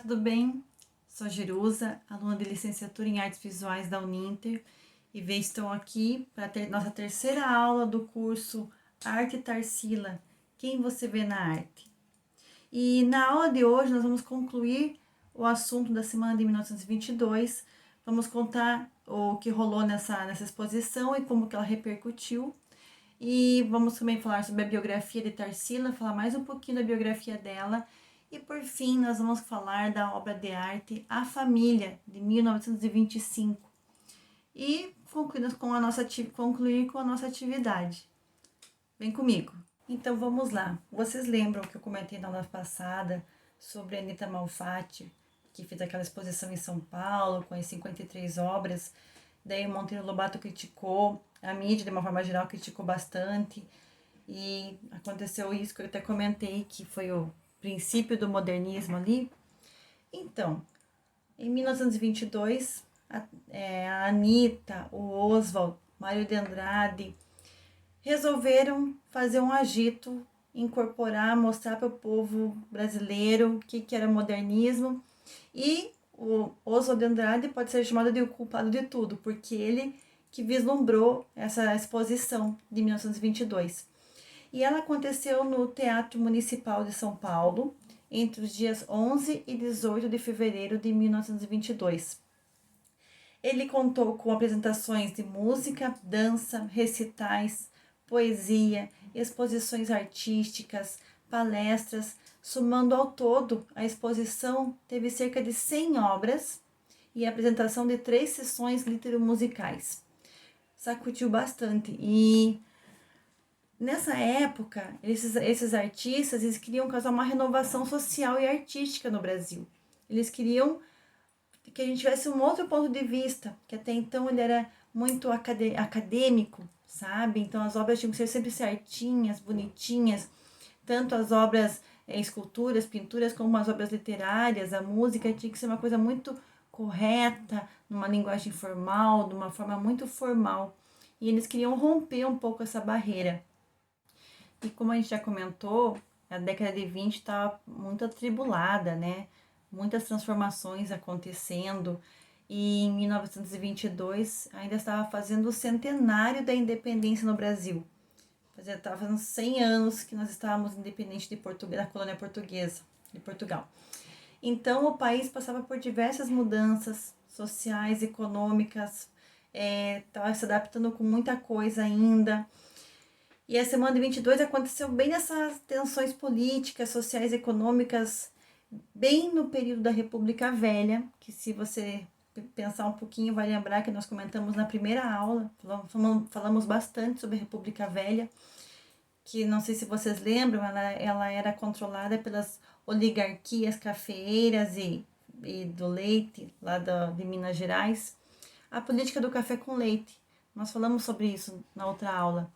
tudo bem? Sou Jerusa, aluna de licenciatura em Artes Visuais da Uninter e estou aqui para ter nossa terceira aula do curso Arte Tarsila, Quem Você Vê na Arte. E na aula de hoje nós vamos concluir o assunto da semana de 1922, vamos contar o que rolou nessa exposição e como que ela repercutiu. E vamos também falar sobre a biografia de Tarsila, falar mais um pouquinho da biografia dela. E por fim, nós vamos falar da obra de arte A Família, de 1925. E concluir com a nossa atividade. Vem comigo. Então vamos lá. Vocês lembram que eu comentei na aula passada sobre a Anita Malfatti, que fez aquela exposição em São Paulo com as 53 obras. Daí o Monteiro Lobato criticou, a mídia de uma forma geral criticou bastante. E aconteceu isso que eu até comentei, que foi o princípio do modernismo ali. Então, em 1922, a Anita, o Oswald, Mário de Andrade resolveram fazer um agito, incorporar, mostrar para o povo brasileiro o que era modernismo. E o Oswald de Andrade pode ser chamado de o culpado de tudo, porque ele que vislumbrou essa exposição de 1922. E ela aconteceu no Teatro Municipal de São Paulo, entre os dias 11 e 18 de fevereiro de 1922. Ele contou com apresentações de música, dança, recitais, poesia, exposições artísticas, palestras. Somando ao todo, a exposição teve cerca de 100 obras e a apresentação de 3 sessões litero-musicais. Sacudiu bastante. E nessa época, esses artistas eles queriam causar uma renovação social e artística no Brasil. Eles queriam que a gente tivesse um outro ponto de vista, que até então ele era muito acadêmico, sabe? Então as obras tinham que ser sempre certinhas, bonitinhas, tanto as obras, esculturas, pinturas, como as obras literárias, a música tinha que ser uma coisa muito correta, numa linguagem formal, de uma forma muito formal. E eles queriam romper um pouco essa barreira. E como a gente já comentou, a década de 20 estava muito atribulada, né? Muitas transformações acontecendo. E em 1922 ainda estava fazendo o centenário da independência no Brasil. Estava fazendo 100 anos que nós estávamos independentes da colônia portuguesa, de Portugal. Então o país passava por diversas mudanças sociais, econômicas, estava se adaptando com muita coisa ainda. E a semana de 22 aconteceu bem nessas tensões políticas, sociais, econômicas, bem no período da República Velha, que se você pensar um pouquinho vai lembrar que nós comentamos na primeira aula, falamos bastante sobre a República Velha, que não sei se vocês lembram, ela era controlada pelas oligarquias cafeeiras e do leite, lá de Minas Gerais. A política do café com leite, nós falamos sobre isso na outra aula.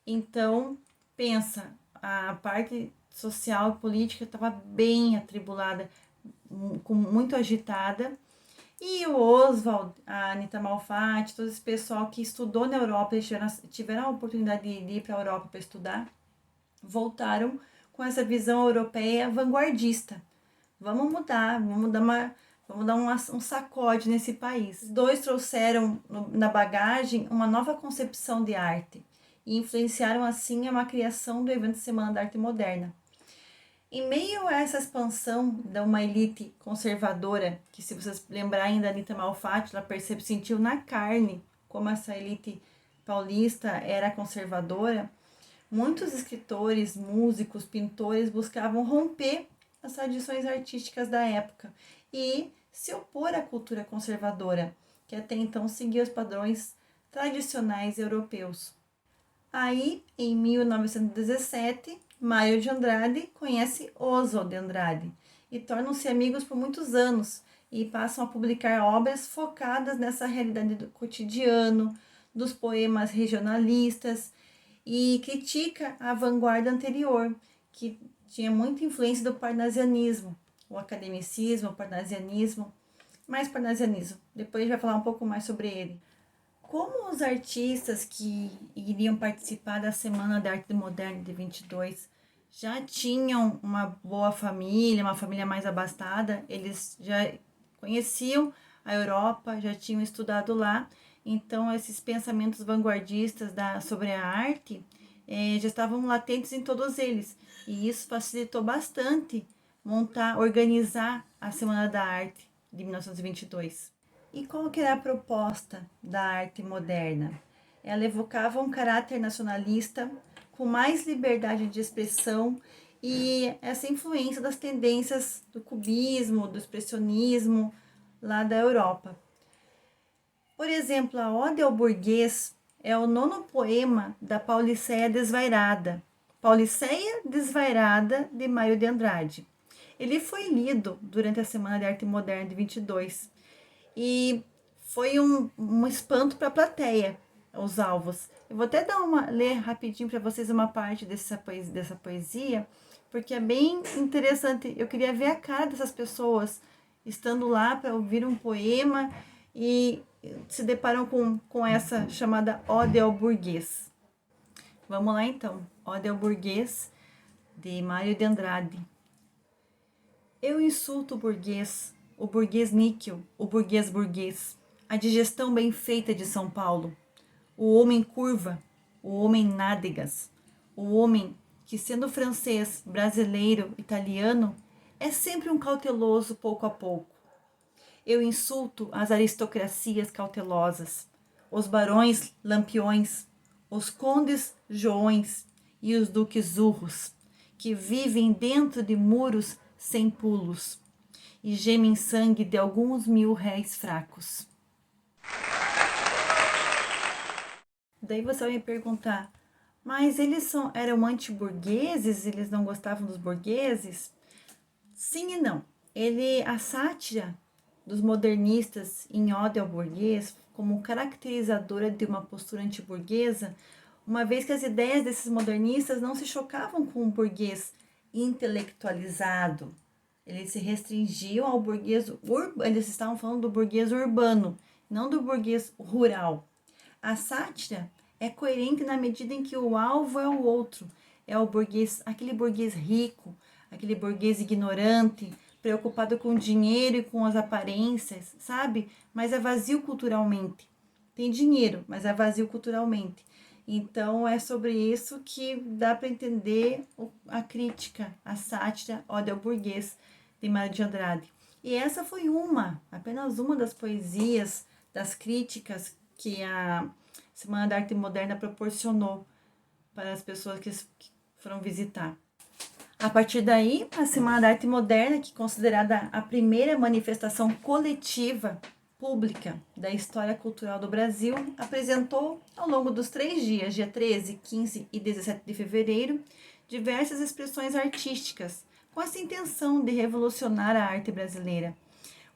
Então, pensa, a parte social e política estava bem atribulada, muito agitada. E o Oswald, a Anita Malfatti, todo esse pessoal que estudou na Europa, eles tiveram a oportunidade de ir para a Europa para estudar, voltaram com essa visão europeia vanguardista. Vamos mudar, vamos dar um sacode nesse país. Os dois trouxeram na bagagem uma nova concepção de arte e influenciaram assim uma criação do evento Semana da Arte Moderna. Em meio a essa expansão de uma elite conservadora, que se vocês lembrarem da Anita Malfatti, ela sentiu na carne como essa elite paulista era conservadora, muitos escritores, músicos, pintores buscavam romper as tradições artísticas da época e se opor à cultura conservadora, que até então seguia os padrões tradicionais europeus. Aí, em 1917, Mário de Andrade conhece Oswald de Andrade e tornam-se amigos por muitos anos e passam a publicar obras focadas nessa realidade do cotidiano, dos poemas regionalistas e critica a vanguarda anterior, que tinha muita influência do parnasianismo, o academicismo, o parnasianismo, mais parnasianismo. Depois a gente vai falar um pouco mais sobre ele. Como os artistas que iriam participar da Semana da Arte Moderna de 22 já tinham uma boa família, uma família mais abastada, eles já conheciam a Europa, já tinham estudado lá, então esses pensamentos vanguardistas sobre a arte já estavam latentes em todos eles, e isso facilitou bastante organizar a Semana da Arte de 1922. E qual que era a proposta da arte moderna? Ela evocava um caráter nacionalista, com mais liberdade de expressão e essa influência das tendências do cubismo, do expressionismo lá da Europa. Por exemplo, a Ode ao Burguês é o nono poema da Pauliceia Desvairada, Pauliceia Desvairada de Mário de Andrade. Ele foi lido durante a Semana de Arte Moderna de 22 e foi um espanto para a plateia, os alvos. Eu vou até ler rapidinho para vocês uma parte dessa poesia, porque é bem interessante. Eu queria ver a cara dessas pessoas estando lá para ouvir um poema e se deparam com essa chamada Ode ao Burguês. Vamos lá então, Ode ao Burguês, de Mário de Andrade. Eu insulto o burguês níquel, o burguês, a digestão bem feita de São Paulo, o homem curva, o homem nádegas, o homem que, sendo francês, brasileiro, italiano, é sempre um cauteloso pouco a pouco. Eu insulto as aristocracias cautelosas, os barões lampiões, os condes joões e os duques urros, que vivem dentro de muros sem pulos e gemem sangue de alguns 1.000 réis fracos. Daí você vai me perguntar, mas eram anti-burgueses? Eles não gostavam dos burgueses? Sim e não. A sátira dos modernistas em Ode ao Burguês, como caracterizadora de uma postura antiburguesa, uma vez que as ideias desses modernistas não se chocavam com o burguês intelectualizado. Eles se restringiam ao burguês urbano, eles estavam falando do burguês urbano, não do burguês rural. A sátira é coerente na medida em que o alvo é o outro, é o burguês, aquele burguês rico, aquele burguês ignorante, preocupado com o dinheiro e com as aparências, sabe? Mas é vazio culturalmente. Tem dinheiro, mas é vazio culturalmente. Então é sobre isso que dá para entender a crítica, a sátira, Ode ao Burguês, de Mário de Andrade. E essa foi apenas uma das poesias, das críticas que a Semana da Arte Moderna proporcionou para as pessoas que foram visitar. A partir daí, a Semana da Arte Moderna, que é considerada a primeira manifestação coletiva pública da história cultural do Brasil, apresentou, ao longo dos 3 dias, dia 13, 15 e 17 de fevereiro, diversas expressões artísticas, com essa intenção de revolucionar a arte brasileira.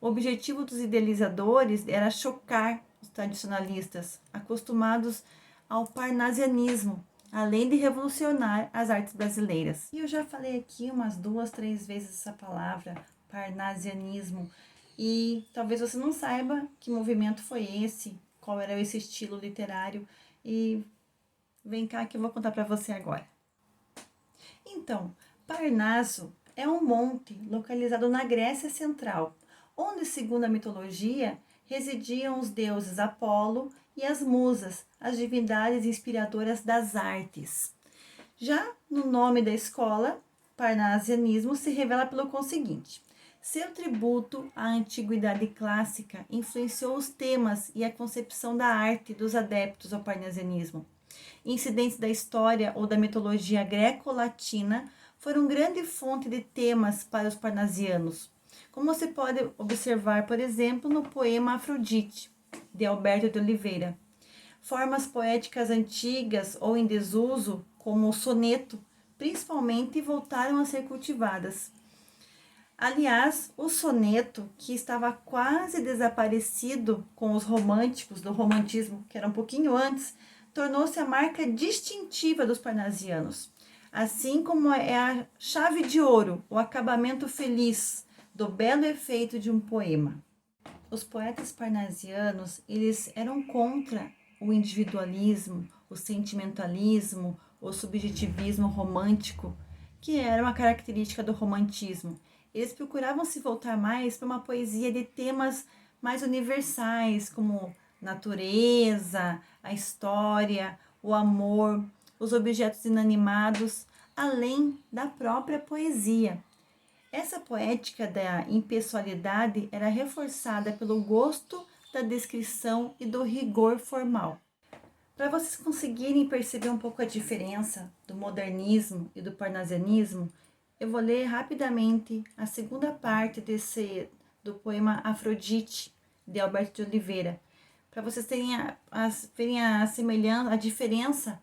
O objetivo dos idealizadores era chocar os tradicionalistas, acostumados ao parnasianismo, além de revolucionar as artes brasileiras. E eu já falei aqui umas 2, 3 vezes essa palavra, parnasianismo, e talvez você não saiba que movimento foi esse, qual era esse estilo literário, e vem cá que eu vou contar para você agora. Então, Parnaso é um monte localizado na Grécia Central, onde, segundo a mitologia, residiam os deuses Apolo e as musas, as divindades inspiradoras das artes. Já no nome da escola, Parnasianismo se revela pelo conseguinte: seu tributo à antiguidade clássica influenciou os temas e a concepção da arte dos adeptos ao parnasianismo. Incidentes da história ou da mitologia greco-latina foram grande fonte de temas para os parnasianos, como você pode observar, por exemplo, no poema Afrodite, de Alberto de Oliveira. Formas poéticas antigas ou em desuso, como o soneto, principalmente voltaram a ser cultivadas. Aliás, o soneto, que estava quase desaparecido com os românticos, do romantismo, que era um pouquinho antes, tornou-se a marca distintiva dos parnasianos, assim como é a chave de ouro, o acabamento feliz do belo efeito de um poema. Os poetas parnasianos, eles eram contra o individualismo, o sentimentalismo, o subjetivismo romântico, que era uma característica do romantismo. Eles procuravam se voltar mais para uma poesia de temas mais universais, como natureza, a história, o amor, os objetos inanimados, além da própria poesia. Essa poética da impessoalidade era reforçada pelo gosto da descrição e do rigor formal. Para vocês conseguirem perceber um pouco a diferença do modernismo e do parnasianismo, eu vou ler rapidamente a segunda parte do poema Afrodite, de Alberto de Oliveira, para vocês verem a semelhança, a diferença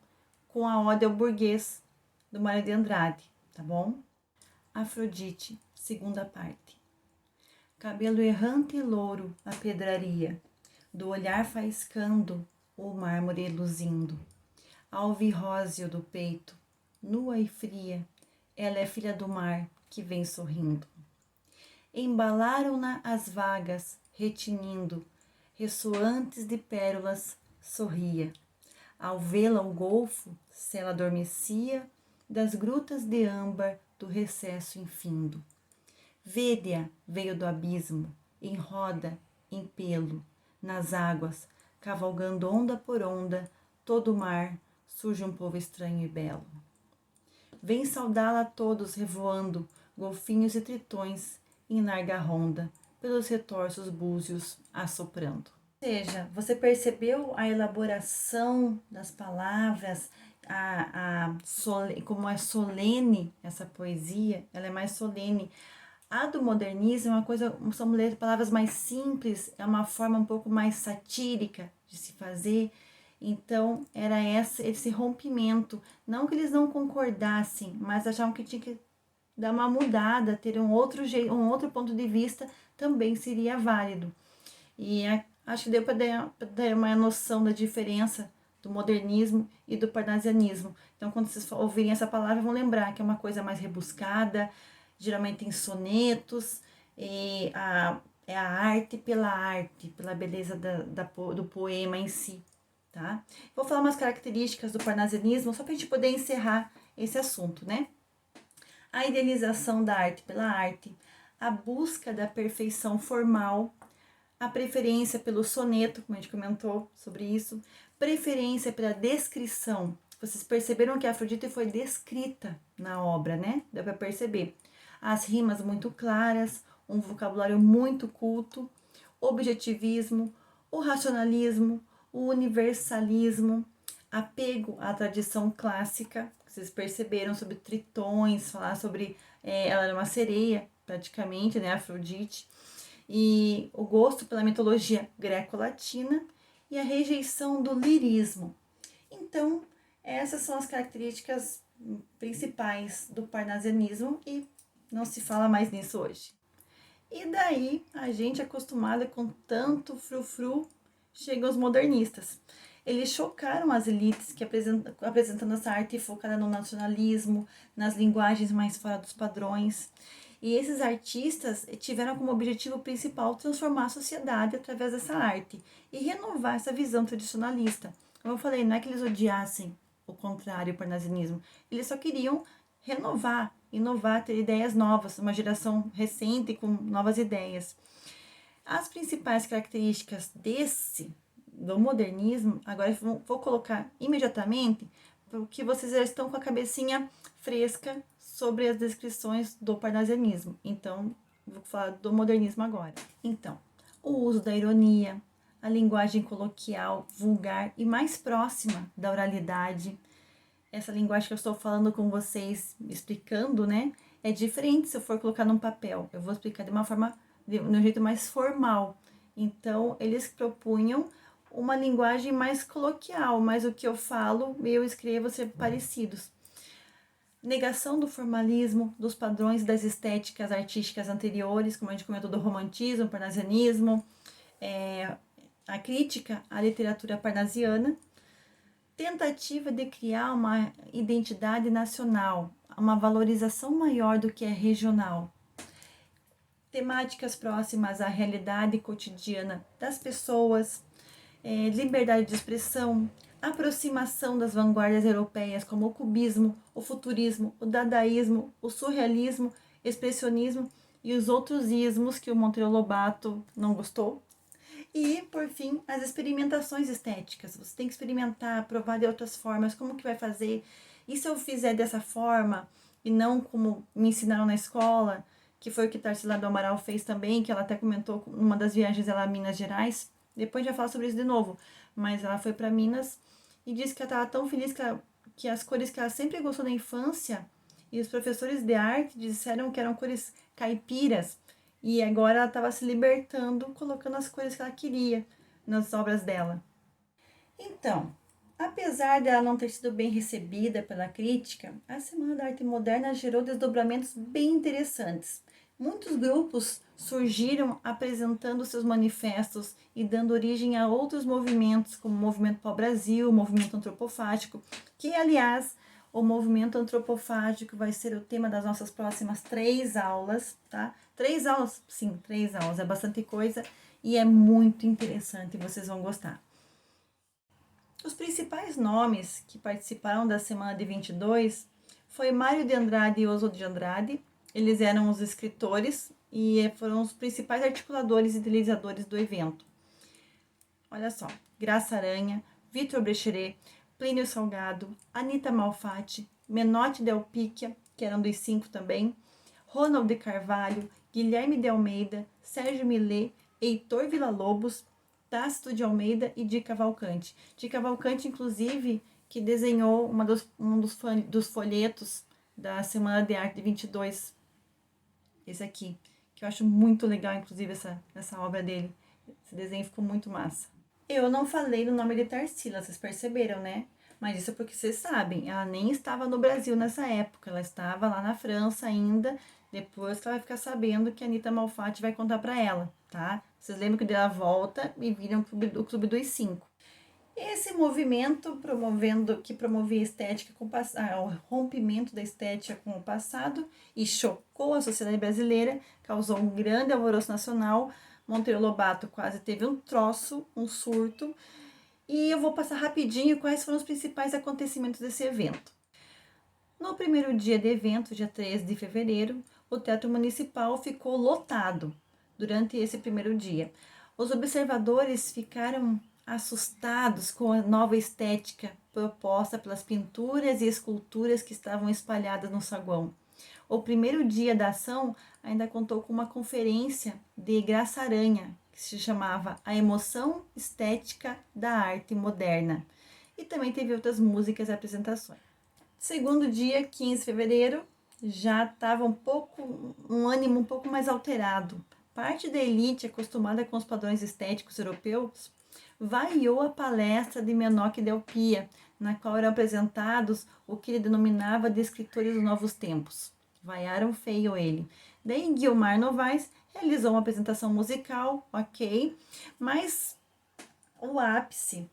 com a Ode ao Burguês, do Mário de Andrade, tá bom? Afrodite, segunda parte. Cabelo errante e louro a pedraria, do olhar faiscando o mármore luzindo. Alvirróseo do peito, nua e fria, ela é filha do mar que vem sorrindo. Embalaram-na as vagas, retinindo, ressoantes de pérolas, sorria. Ao vê-la o golfo, se ela adormecia, das grutas de âmbar do recesso infindo. Vede-a veio do abismo, em roda, em pelo, nas águas, cavalgando onda por onda, todo o mar, surge um povo estranho e belo. Vem saudá-la todos revoando, golfinhos e tritões, em larga ronda, pelos retorsos búzios assoprando. Ou seja, você percebeu a elaboração das palavras, como é solene essa poesia, ela é mais solene. A do modernismo é uma coisa, são palavras mais simples, é uma forma um pouco mais satírica de se fazer. Então, era esse rompimento. Não que eles não concordassem, mas achavam que tinha que dar uma mudada, ter um outro jeito, um outro ponto de vista também seria válido. E acho que deu para dar uma noção da diferença do modernismo e do parnasianismo. Então, quando vocês ouvirem essa palavra, vão lembrar que é uma coisa mais rebuscada, geralmente em sonetos, é a arte, pela beleza do poema em si, tá? Vou falar umas características do parnasianismo, só para a gente poder encerrar esse assunto, né? A idealização da arte pela arte, a busca da perfeição formal, a preferência pelo soneto, como a gente comentou sobre isso, preferência pela descrição. Vocês perceberam que a Afrodite foi descrita na obra, né? Deu para perceber. As rimas muito claras, um vocabulário muito culto, objetivismo, o racionalismo, o universalismo, apego à tradição clássica. Vocês perceberam sobre tritões, falar sobre ela era uma sereia, praticamente, né, Afrodite, e o gosto pela mitologia greco-latina e a rejeição do lirismo. Então, essas são as características principais do parnasianismo e não se fala mais nisso hoje. E daí, a gente acostumada com tanto frufru, chegam os modernistas. Eles chocaram as elites que apresentando essa arte focada no nacionalismo, nas linguagens mais fora dos padrões. E esses artistas tiveram como objetivo principal transformar a sociedade através dessa arte e renovar essa visão tradicionalista. Como eu falei, não é que eles odiassem o contrário, o parnasianismo. Eles só queriam renovar, inovar, ter ideias novas, uma geração recente com novas ideias. As principais características do modernismo, agora vou colocar imediatamente, porque vocês já estão com a cabecinha fresca sobre as descrições do parnasianismo. Então, vou falar do modernismo agora. Então, o uso da ironia, a linguagem coloquial, vulgar e mais próxima da oralidade. Essa linguagem que eu estou falando com vocês, explicando, né? É diferente se eu for colocar num papel. Eu vou explicar de um jeito mais formal. Então, eles propunham uma linguagem mais coloquial, mas o que eu falo e eu escrevo ser parecidos. Negação do formalismo, dos padrões das estéticas artísticas anteriores, como a gente comentou, do romantismo, parnasianismo, a crítica à literatura parnasiana, tentativa de criar uma identidade nacional, uma valorização maior do que é regional, temáticas próximas à realidade cotidiana das pessoas, liberdade de expressão, aproximação das vanguardas europeias como o cubismo, o futurismo, o dadaísmo, o surrealismo, expressionismo e os outros ismos que o Monteiro Lobato não gostou. E, por fim, as experimentações estéticas. Você tem que experimentar, provar de outras formas, como que vai fazer. E se eu fizer dessa forma, e não como me ensinaram na escola, que foi o que Tarsila do Amaral fez também, que ela até comentou numa das viagens dela a Minas Gerais. Depois a gente vai falar sobre isso de novo. Mas ela foi para Minas e disse que ela estava tão feliz que as cores que ela sempre gostou da infância, e os professores de arte disseram que eram cores caipiras, e agora ela estava se libertando, colocando as cores que ela queria nas obras dela. Então, apesar dela não ter sido bem recebida pela crítica, a Semana da Arte Moderna gerou desdobramentos bem interessantes. Muitos grupos surgiram apresentando seus manifestos e dando origem a outros movimentos, como o Movimento Pau-Brasil, o Movimento Antropofágico, que, aliás, o movimento antropofágico vai ser o tema das nossas próximas 3 aulas, tá? 3 aulas? Sim, 3 aulas, é bastante coisa e é muito interessante, vocês vão gostar. Os principais nomes que participaram da semana de 22 foi Mário de Andrade e Oswald de Andrade. Eles eram os escritores e foram os principais articuladores e idealizadores do evento. Olha só, Graça Aranha, Vitor Brecheret, Plínio Salgado, Anita Malfatti, Menotti Del Picchia, que eram dos 5 também, Ronald de Carvalho, Guilherme de Almeida, Sérgio Millet, Heitor Villa-Lobos, Tácito de Almeida e Di Cavalcanti. Di Cavalcanti, inclusive, que desenhou um dos folhetos da Semana de Arte de 22. Esse aqui, que eu acho muito legal, inclusive, essa obra dele. Esse desenho ficou muito massa. Eu não falei no nome de Tarsila, vocês perceberam, né? Mas isso é porque vocês sabem, ela nem estava no Brasil nessa época, ela estava lá na França ainda, depois que ela vai ficar sabendo que a Anita Malfatti vai contar para ela, tá? Vocês lembram que dela volta e viram o Clube dos 5. Esse movimento que promovia a estética o rompimento da estética com o passado e chocou a sociedade brasileira, causou um grande alvoroço nacional. Monteiro Lobato quase teve um troço, um surto. E eu vou passar rapidinho quais foram os principais acontecimentos desse evento. No primeiro dia de evento, dia 13 de fevereiro, o Teatro Municipal ficou lotado durante esse primeiro dia. Os observadores ficaram assustados com a nova estética proposta pelas pinturas e esculturas que estavam espalhadas no saguão. O primeiro dia da ação ainda contou com uma conferência de Graça Aranha, que se chamava A Emoção Estética da Arte Moderna. E também teve outras músicas e apresentações. Segundo dia, 15 de fevereiro, já estava um ânimo um pouco mais alterado. Parte da elite, acostumada com os padrões estéticos europeus, vaiou a palestra de Menotti Del Picchia, na qual eram apresentados o que ele denominava de escritores dos novos tempos. Vaiaram feio ele. Daí Guilmar Novaes realizou uma apresentação musical, ok, mas o ápice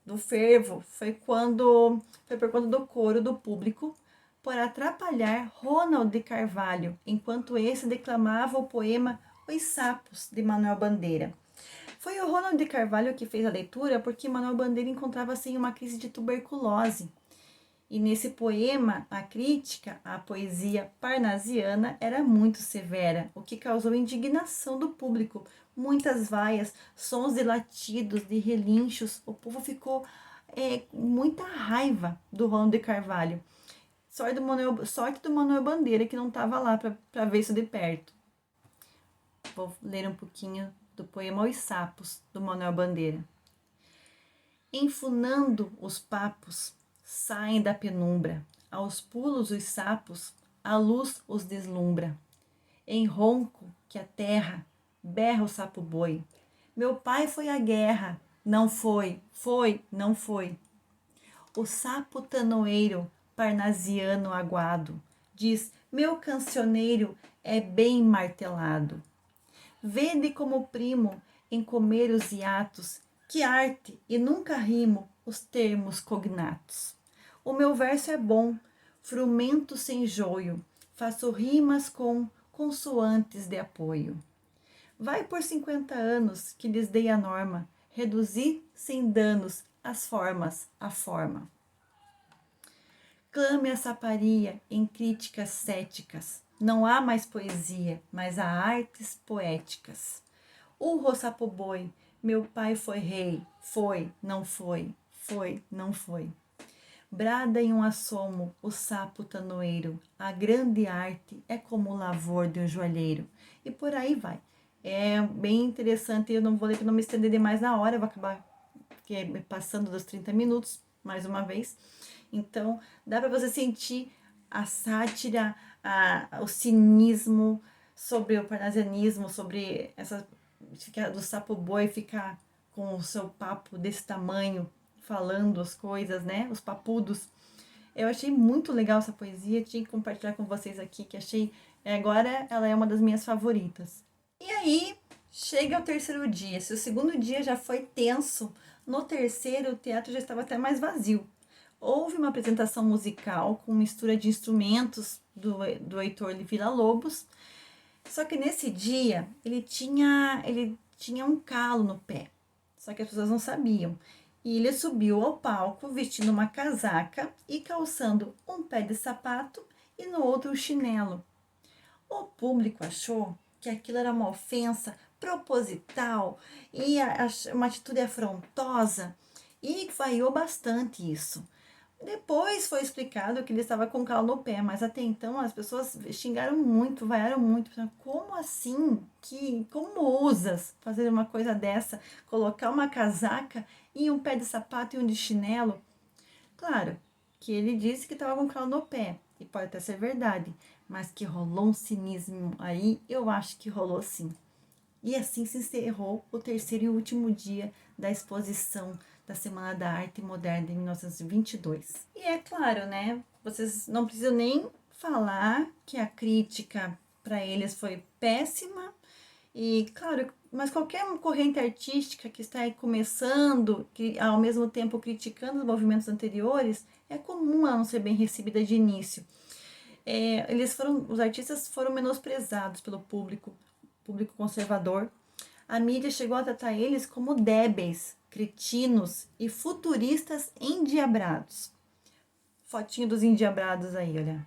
do fervo foi por conta do coro do público por atrapalhar Ronald de Carvalho, enquanto esse declamava o poema Os Sapos, de Manuel Bandeira. Foi o Ronald de Carvalho que fez a leitura porque Manuel Bandeira encontrava-se em uma crise de tuberculose. E nesse poema, a crítica à poesia parnasiana era muito severa, o que causou indignação do público. Muitas vaias, sons de latidos, de relinchos, o povo ficou muita raiva do Ronald de Carvalho. Sorte do Manuel Bandeira, que não estava lá para ver isso de perto. Vou ler um pouquinho do poema Os Sapos, do Manuel Bandeira. Enfunando os papos, saem da penumbra, aos pulos os sapos, a luz os deslumbra. Em ronco que a terra berra o sapo boi. Meu pai foi à guerra, não foi, não foi. O sapo tanoeiro, parnasiano aguado, diz, meu cancioneiro é bem martelado. Vede como primo em comer os hiatos, que arte e nunca rimo os termos cognatos. O meu verso é bom, frumento sem joio, faço rimas com consoantes de apoio. Vai por 50 anos que lhes dei a norma, reduzi sem danos as formas, a forma. Clame a saparia em críticas céticas. Não há mais poesia, mas há artes poéticas. Urro sapo boi, meu pai foi rei. Foi, não foi, foi, não foi. Brada em um assomo o sapo tanoeiro. A grande arte é como o lavor de um joalheiro. E por aí vai. É bem interessante, eu não vou ler para não me estender demais na hora, eu vou acabar passando dos 30 minutos, mais uma vez. Então, dá para você sentir a sátira, o cinismo sobre o parnasianismo, sobre essa do sapo boi ficar com o seu papo desse tamanho, falando as coisas, né? Os papudos. Eu achei muito legal essa poesia, tinha que compartilhar com vocês aqui, que achei. Agora ela é uma das minhas favoritas. E aí, chega o terceiro dia. Se o segundo dia já foi tenso, no terceiro o teatro já estava até mais vazio. Houve uma apresentação musical com mistura de instrumentos do Heitor Villa-Lobos. Só que nesse dia ele tinha um calo no pé. Só que as pessoas não sabiam. E ele subiu ao palco vestindo uma casaca e calçando um pé de sapato e no outro um chinelo. O público achou que aquilo era uma ofensa proposital e uma atitude afrontosa e vaiou bastante isso. Depois foi explicado que ele estava com calo no pé, mas até então as pessoas xingaram muito, vaiaram muito. Como assim? Como ousas fazer uma coisa dessa? Colocar uma casaca e um pé de sapato e um de chinelo? Claro que ele disse que estava com calo no pé, e pode até ser verdade, mas que rolou um cinismo aí, eu acho que rolou sim. E assim se encerrou o terceiro e último dia da exposição da Semana da Arte Moderna de 1922. E é claro, né? Vocês não precisam nem falar que a crítica para eles foi péssima. E claro, mas qualquer corrente artística que está aí começando, que ao mesmo tempo criticando os movimentos anteriores, é comum ela não ser bem recebida de início. Os artistas foram menosprezados pelo público conservador. A mídia chegou a tratar eles como débeis, cretinos e futuristas endiabrados. Fotinho dos endiabrados aí, olha.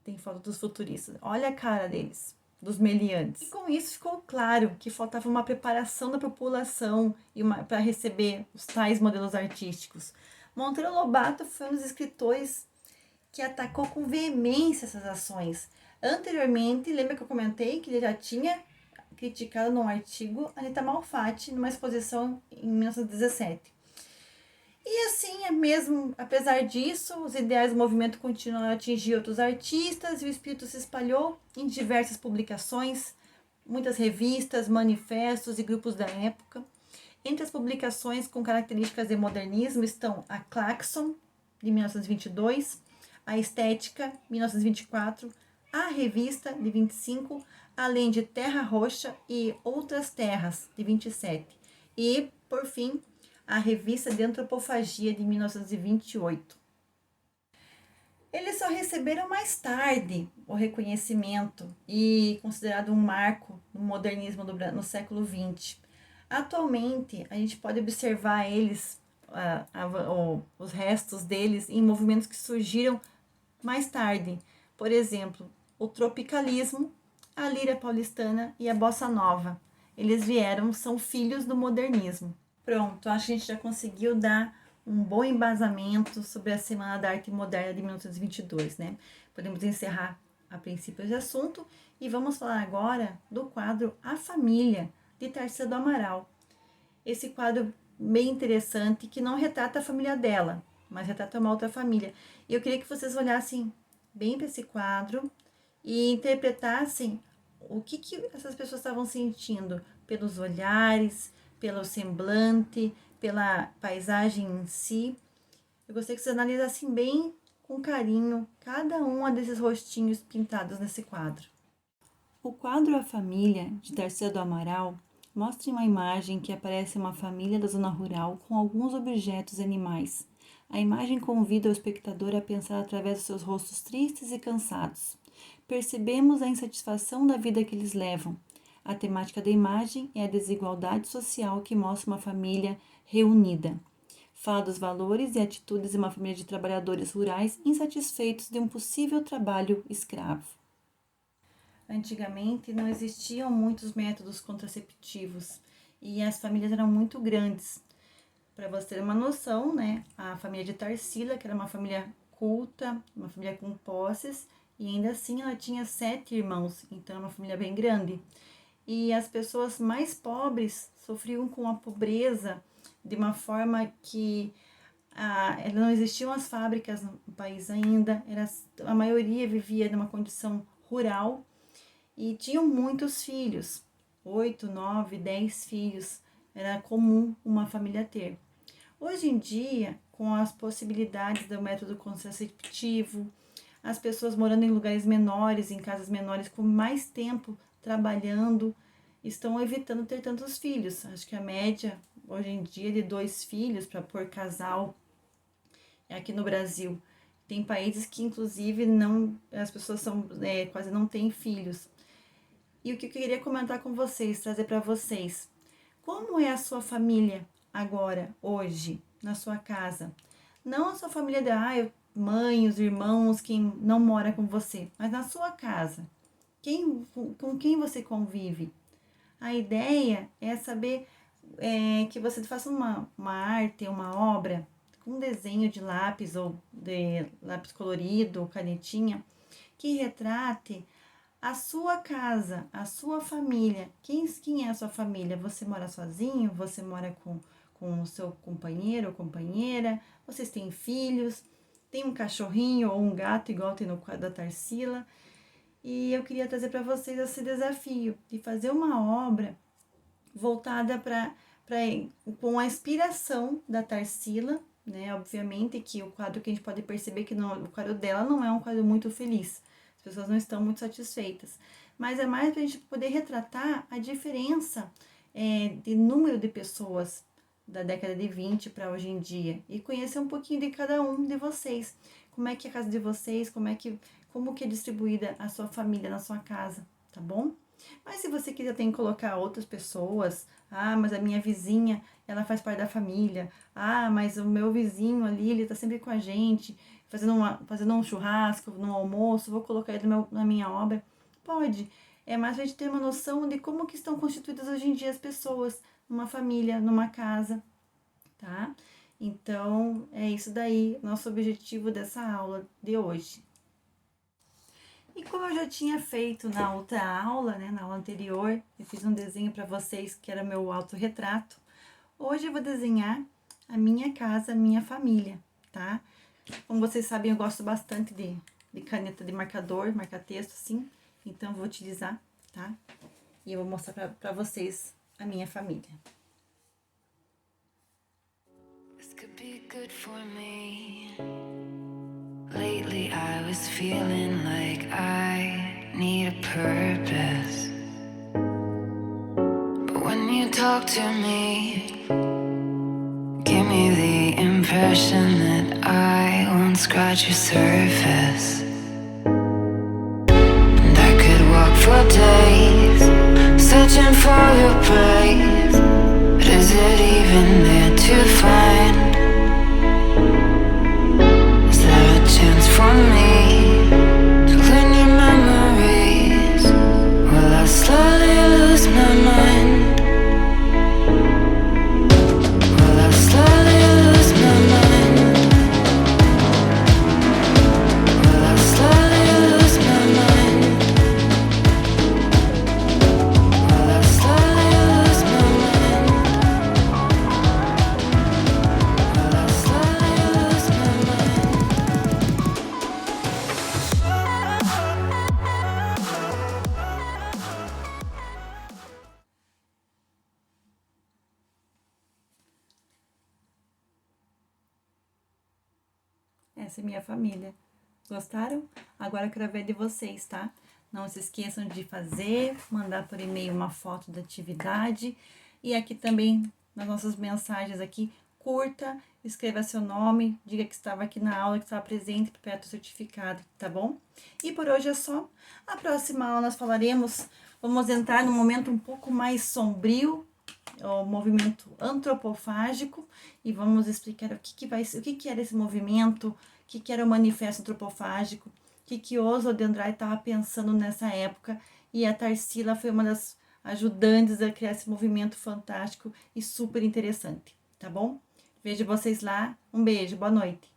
Tem foto dos futuristas. Olha a cara deles, dos meliantes. E com isso ficou claro que faltava uma preparação da população para receber os tais modelos artísticos. Monteiro Lobato foi um dos escritores que atacou com veemência essas ações. Anteriormente, lembra que eu comentei que ele já tinha criticado num artigo Anita Malfatti numa exposição em 1917. E assim, mesmo apesar disso, os ideais do movimento continuaram a atingir outros artistas e o espírito se espalhou em diversas publicações, muitas revistas, manifestos e grupos da época. Entre as publicações com características de modernismo estão a Claxon, de 1922, a Estética, 1924, a Revista, de 25, além de Terra Roxa e Outras Terras, de 27. E, por fim, a Revista de Antropofagia, de 1928. Eles só receberam mais tarde o reconhecimento e considerado um marco no modernismo no século XX. Atualmente, a gente pode observar eles, os restos deles, em movimentos que surgiram mais tarde. Por exemplo, o tropicalismo, a lira paulistana e a bossa nova. Eles são filhos do modernismo. Pronto, acho que a gente já conseguiu dar um bom embasamento sobre a Semana da Arte Moderna de 1922, né? Podemos encerrar a princípio esse assunto e vamos falar agora do quadro A Família, de Tarsila do Amaral. Esse quadro bem interessante que não retrata a família dela, mas retrata uma outra família. E eu queria que vocês olhassem bem para esse quadro e interpretassem o que essas pessoas estavam sentindo pelos olhares, pelo semblante, pela paisagem em si. Eu gostaria que vocês analisassem bem, com carinho, cada um desses rostinhos pintados nesse quadro. O quadro A Família, de Tarsila do Amaral, mostra uma imagem que aparece uma família da zona rural com alguns objetos e animais. A imagem convida o espectador a pensar através dos seus rostos tristes e cansados. Percebemos a insatisfação da vida que eles levam. A temática da imagem é a desigualdade social que mostra uma família reunida. Fala dos valores e atitudes de uma família de trabalhadores rurais insatisfeitos de um possível trabalho escravo. Antigamente não existiam muitos métodos contraceptivos e as famílias eram muito grandes. Para você ter uma noção, né, a família de Tarsila, que era uma família culta, uma família com posses, e ainda assim ela tinha 7 irmãos, então é uma família bem grande. E as pessoas mais pobres sofriam com a pobreza de uma forma que não existiam as fábricas no país ainda, a maioria vivia numa condição rural e tinham muitos filhos, 8, 9, 10 filhos, era comum uma família ter. Hoje em dia, com as possibilidades do método contraceptivo, as pessoas morando em lugares menores, em casas menores, com mais tempo trabalhando, estão evitando ter tantos filhos. Acho que a média hoje em dia é de 2 filhos para por casal aqui no Brasil. Tem países que inclusive as pessoas quase não têm filhos. E o que eu queria comentar com vocês, trazer para vocês, como é a sua família agora, hoje, na sua casa? Não a sua família mãe, os irmãos, quem não mora com você, mas na sua casa. Com quem você convive? A ideia é saber que você faça uma arte, uma obra, com um desenho de lápis ou de lápis colorido ou canetinha, que retrate a sua casa, a sua família. Quem é a sua família? Você mora sozinho? Você mora com o seu companheiro ou companheira? Vocês têm filhos? Tem um cachorrinho ou um gato, igual tem no quadro da Tarsila? E eu queria trazer para vocês esse desafio de fazer uma obra voltada com a inspiração da Tarsila, né? Obviamente que o quadro que a gente pode perceber que o quadro dela não é um quadro muito feliz. As pessoas não estão muito satisfeitas. Mas é mais para a gente poder retratar a diferença de número de pessoas da década de 20 para hoje em dia. E conhecer um pouquinho de cada um de vocês. Como é que é a casa de vocês, como que é distribuída a sua família na sua casa, tá bom? Mas se você quiser tem que colocar outras pessoas, mas a minha vizinha, ela faz parte da família, mas o meu vizinho ali, ele tá sempre com a gente, fazendo um churrasco, no almoço, vou colocar ele na minha obra. Pode, é mais pra gente ter uma noção de como que estão constituídas hoje em dia as pessoas, numa família, numa casa, tá? Então, é isso daí, nosso objetivo dessa aula de hoje. E como eu já tinha feito na outra aula, né, na aula anterior, eu fiz um desenho para vocês que era meu autorretrato. Hoje eu vou desenhar a minha casa, a minha família, tá? Como vocês sabem, eu gosto bastante de caneta de marcador, marca-texto, assim. Então, eu vou utilizar, tá? E eu vou mostrar para vocês a minha família. This could be good for me. Lately I was feeling like I need a purpose. But when you talk to me, give me the impression that I won't scratch your surface. And I could walk for days, searching for your praise. But is it even there to find? Chance for me to clean your memories. Will I slowly lose my mind? Will I slowly lose my mind? Will I slowly lose my mind? Will I slowly lose my mind? Will I slowly lose my mind? Essa é minha família. Gostaram? Agora eu quero ver de vocês, tá? Não se esqueçam de fazer, mandar por e-mail uma foto da atividade. E aqui também, nas nossas mensagens aqui, curta, escreva seu nome, diga que estava aqui na aula, que estava presente, prepara o certificado, tá bom? E por hoje é só. A próxima aula nós vamos entrar num momento um pouco mais sombrio, o movimento antropofágico e vamos explicar o que era esse movimento, o que era o manifesto antropofágico, o que Oswald de Andrade estava pensando nessa época, e a Tarsila foi uma das ajudantes a criar esse movimento fantástico e super interessante, tá bom? Vejo vocês lá, um beijo, boa noite.